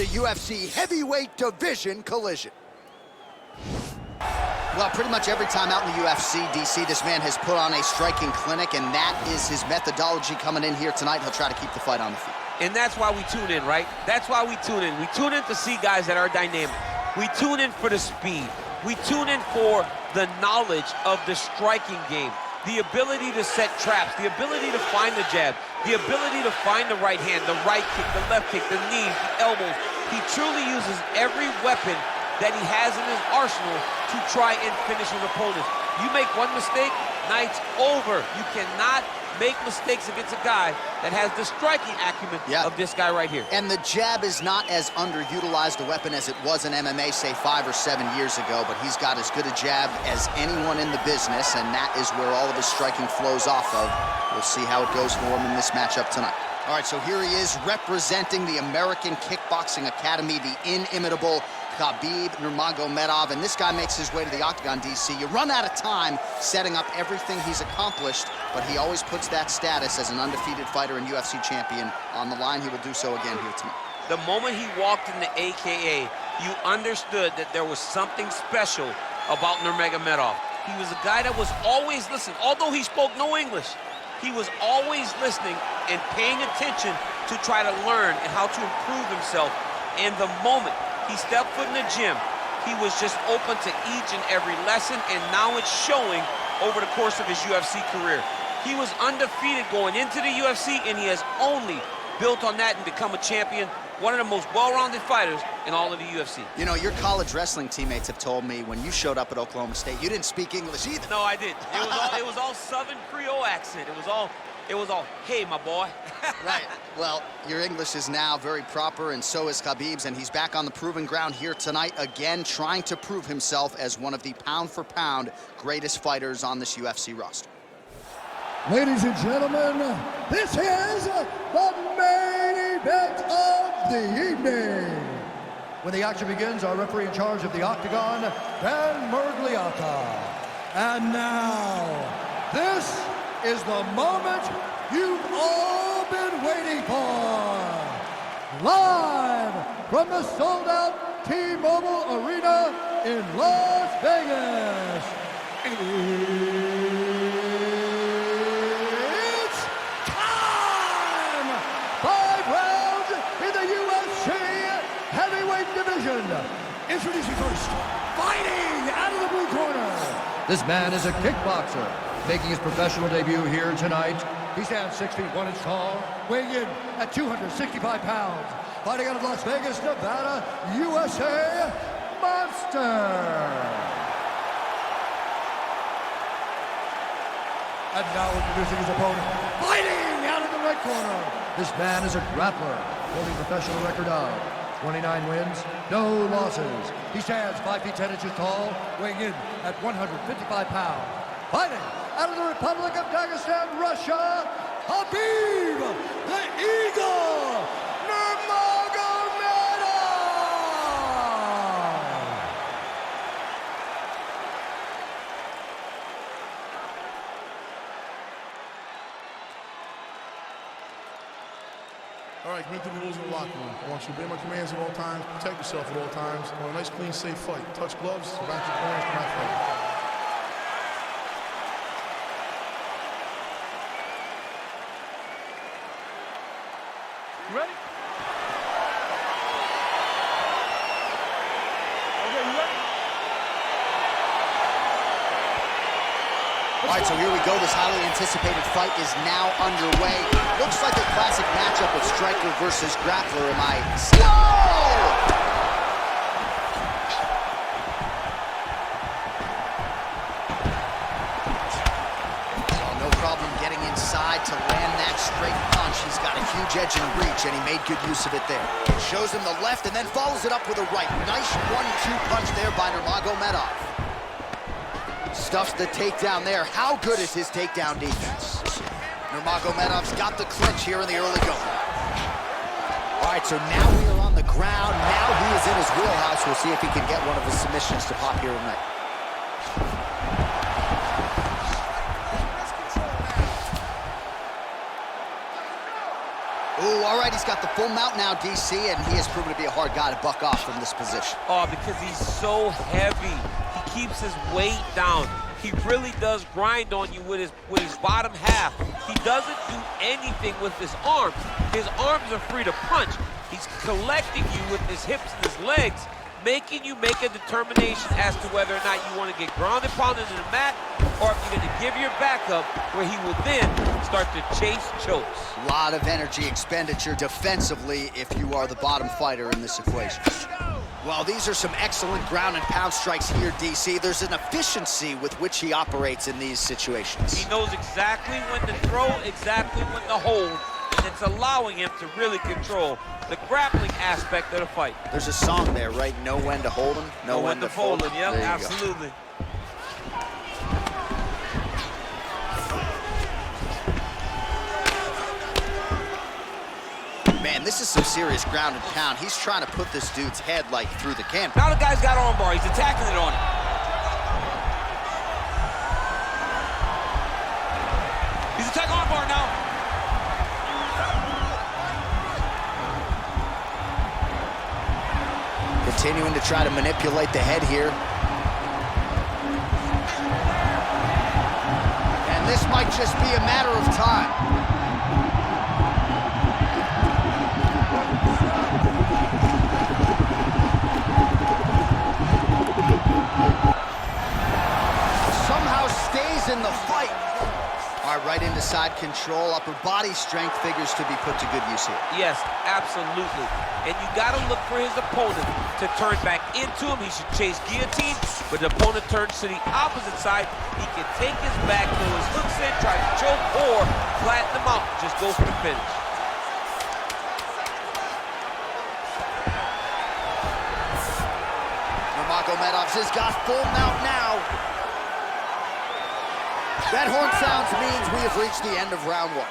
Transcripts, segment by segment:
the UFC heavyweight division collision. Well, pretty much every time out in the UFC, DC, this man has put on a striking clinic, and that is his methodology coming in here tonight. He'll try to keep the fight on the feet. And that's why we tune in, right? That's why we tune in. We tune in to see guys that are dynamic. We tune in for the speed. We tune in for the knowledge of the striking game, the ability to set traps, the ability to find the jab, the ability to find the right hand, the right kick, the left kick, the knees, the elbows. He truly uses every weapon that he has in his arsenal to try and finish his opponents. You make one mistake, night's over. You cannot make mistakes against a guy that has the striking acumen of this guy right here. And the jab is not as underutilized a weapon as it was in MMA, say 5 or 7 years ago, but he's got as good a jab as anyone in the business, and that is where all of his striking flows off of. We'll see how it goes for him in this matchup tonight. All right, so here he is representing the American Kickboxing Academy, the inimitable Khabib Nurmagomedov, and this guy makes his way to the octagon, DC. You run out of time setting up everything he's accomplished, but he always puts that status as an undefeated fighter and UFC champion on the line. He will do so again here tonight. The moment he walked in the AKA, you understood that there was something special about Nurmagomedov. He was a guy that was always listening. Although he spoke no English, he was always listening and paying attention to try to learn and how to improve himself. And the moment he stepped foot in the gym, he was just open to each and every lesson, and now it's showing over the course of his UFC career. He was undefeated going into the UFC, and he has only built on that and become a champion, one of the most well-rounded fighters in all of the UFC. You know, your college wrestling teammates have told me when you showed up at Oklahoma State, you didn't speak English either. No, I didn't. It was all Southern Creole accent. It was all, hey, my boy. Right. Well, your English is now very proper, and so is Khabib's, and he's back on the proving ground here tonight, again, trying to prove himself as one of the pound-for-pound greatest fighters on this UFC roster. Ladies and gentlemen, this is the main event of the evening. When the action begins, our referee in charge of the octagon, Dan Mergliata. And now, this is the moment you've all been waiting for. Live from the sold-out T-Mobile Arena in Las Vegas. It's time! 5 rounds in the UFC heavyweight division. Introducing first, fighting out of the blue corner. This man is a kickboxer, making his professional debut here tonight. He stands 6 feet 1 inch tall, weighing in at 265 pounds. Fighting out of Las Vegas, Nevada, USA, Monster. And now introducing his opponent, fighting out of the red corner. This man is a grappler, holding a professional record of 29 wins, no losses. He stands 5 feet 10 inches tall, weighing in at 155 pounds. Fighting out of the Republic of Dagestan, Russia, Khabib the Eagle Nurmagomedov! All right, commit to the rules in the locker room. I want you to obey my commands at all times, protect yourself at all times. I want a nice, clean, safe fight. Touch gloves, back your corners, come out fight. You ready? Okay, you ready? All right, so here we go. This highly anticipated fight is now underway. Looks like a classic matchup of striker versus grappler. Am I... Whoa! Oh, no problem getting inside to land that straight punch. He's got a huge edge and reach, and he made good use of it there. Shows him the left and then follows it up with a right. Nice 1-2 punch there by Nurmagomedov. Stuffs the takedown there. How good is his takedown defense? Nurmagomedov's got the clinch here in the early going. All right, so now we are on the ground. Now he is in his wheelhouse. We'll see if he can get one of his submissions to pop here tonight. Ooh, all right. right, he's got the full mount now, DC, and he has proven to be a hard guy to buck off from this position. Oh, because he's so heavy. He keeps his weight down. He really does grind on you with his bottom half. He doesn't do anything with his arms. His arms are free to punch. He's collecting you with his hips and his legs, making you make a determination as to whether or not you want to get grounded, pounded to the mat, or if you're going to give your back up, where he will then start to chase chokes. A lot of energy expenditure defensively if you are the bottom fighter in this equation. Well, these are some excellent ground and pound strikes here, DC. There's an efficiency with which he operates in these situations. He knows exactly when to throw, exactly when to hold, and it's allowing him to really control the grappling aspect of the fight. There's a song there, right? Know when to hold him, know when to fold him. Yep, absolutely. Man, this is some serious ground and pound. He's trying to put this dude's head, like, through the canvas. Now the guy's got armbar. He's attacking it on him. He's attacking armbar now. Continuing to try to manipulate the head here. And this might just be a matter of time. Somehow stays in the fight. All right, right into side control. Upper body strength figures to be put to good use here. Yes, absolutely. And you got to look for his opponent to turn back into him. He should chase guillotine, but the opponent turns to the opposite side. He can take his back, throw his hooks in, try to choke, or flatten him out. Just go for the finish. Nurmagomedov has got full mount now. That horn sounds means we have reached the end of round one.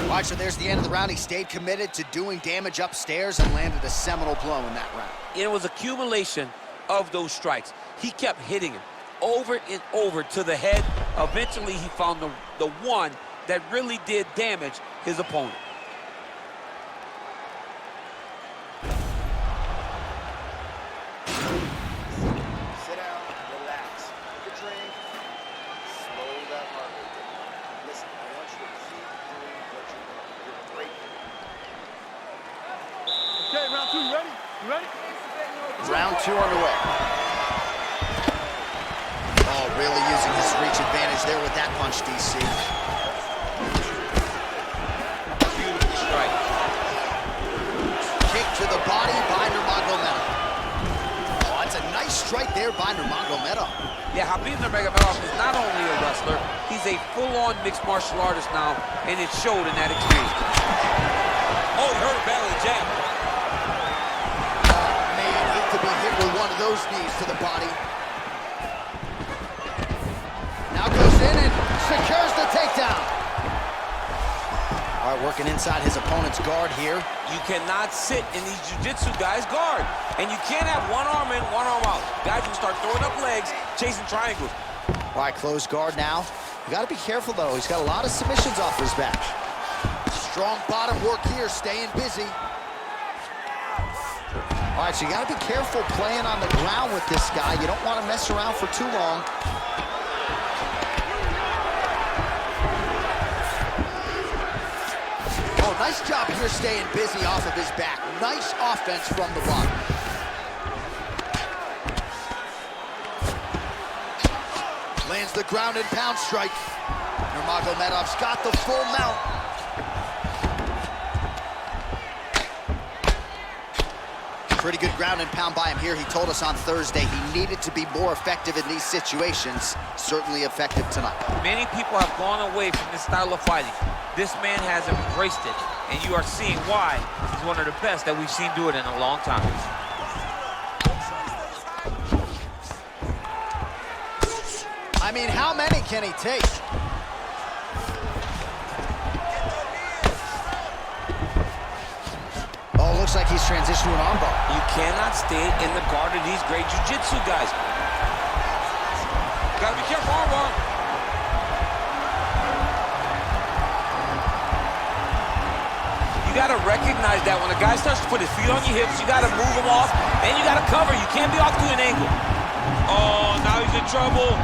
All right, so there's the end of the round. He stayed committed to doing damage upstairs and landed a seminal blow in that round. It was accumulation of those strikes. He kept hitting him over and over to the head. Eventually, he found the one that really did damage his opponent. Sit down, relax, take a drink, slow that heart rate down. Listen, I want you to keep doing what you're doing. You're great. Okay, round two, you ready? You ready? Round two underway. Oh, really using his reach advantage there with that punch, DC. Beautiful strike. Kick to the body by Nurmagomedov. Oh, that's a nice strike there by Nurmagomedov. Yeah, Khabib Nurmagomedov is not only a wrestler, he's a full-on mixed martial artist now, and it showed in that experience. Oh, he hurt him badly, the jab. Man, hate to be hit with one of those knees to the body. Now goes in and secures the takedown. All right, working inside his opponent's guard here. You cannot sit in these jiu-jitsu guys' guard. And you can't have one arm in, one arm out. Guys will start throwing up legs, chasing triangles. All right, closed guard now. You got to be careful, though. He's got a lot of submissions off his back. Strong bottom work here, staying busy. All right, so you got to be careful playing on the ground with this guy. You don't want to mess around for too long. Oh, nice job here staying busy off of his back. Nice offense from the bottom. Lands the ground and pound strike. Nurmagomedov's got the full mount. Pretty good ground and pound by him here. He told us on Thursday he needed to be more effective in these situations. Certainly effective tonight. Many people have gone away from this style of fighting. This man has embraced it, and you are seeing why he's one of the best that we've seen do it in a long time. I mean, how many can he take? Oh, looks like he's transitioned to an armbar. You cannot stay in the guard of these great jiu-jitsu guys. Gotta be careful, armbar. You gotta recognize that when a guy starts to put his feet on your hips, you gotta move him off, and you gotta cover. You can't be off to an angle. Oh, now he's in trouble.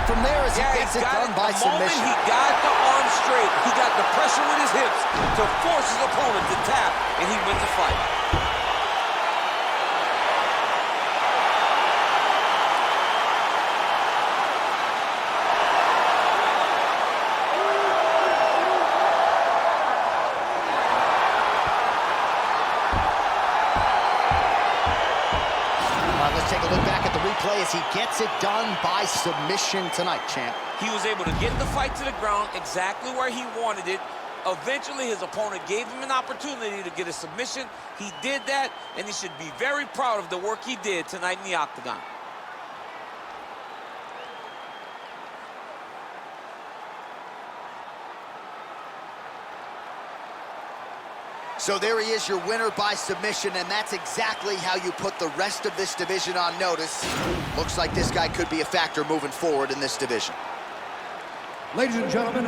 From there as he gets it done by submission. The moment he got the arm straight, he got the pressure with his hips to force his opponent to tap, and he wins the fight. Let's take a look back at the replay as he gets it done by submission tonight, champ. He was able to get the fight to the ground exactly where he wanted it. Eventually, his opponent gave him an opportunity to get a submission. He did that, and he should be very proud of the work he did tonight in the octagon. So there he is, your winner by submission, and that's exactly how you put the rest of this division on notice. Looks like this guy could be a factor moving forward in this division. Ladies and gentlemen,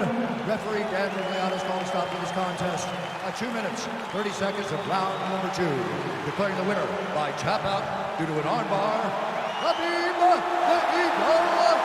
referee Dan Rigliano's calling stop to this contest at 2 minutes, 30 seconds of round number 2. Declaring the winner by tap out due to an armbar, Khabib Nurmagomedov.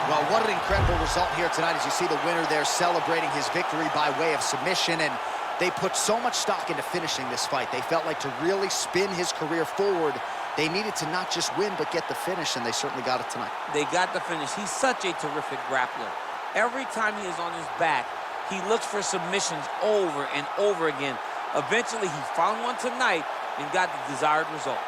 Well, what an incredible result here tonight as you see the winner there celebrating his victory by way of submission, and they put so much stock into finishing this fight. They felt like to really spin his career forward, they needed to not just win, but get the finish, and they certainly got it tonight. They got the finish. He's such a terrific grappler. Every time he is on his back, he looks for submissions over and over again. Eventually, he found one tonight and got the desired result.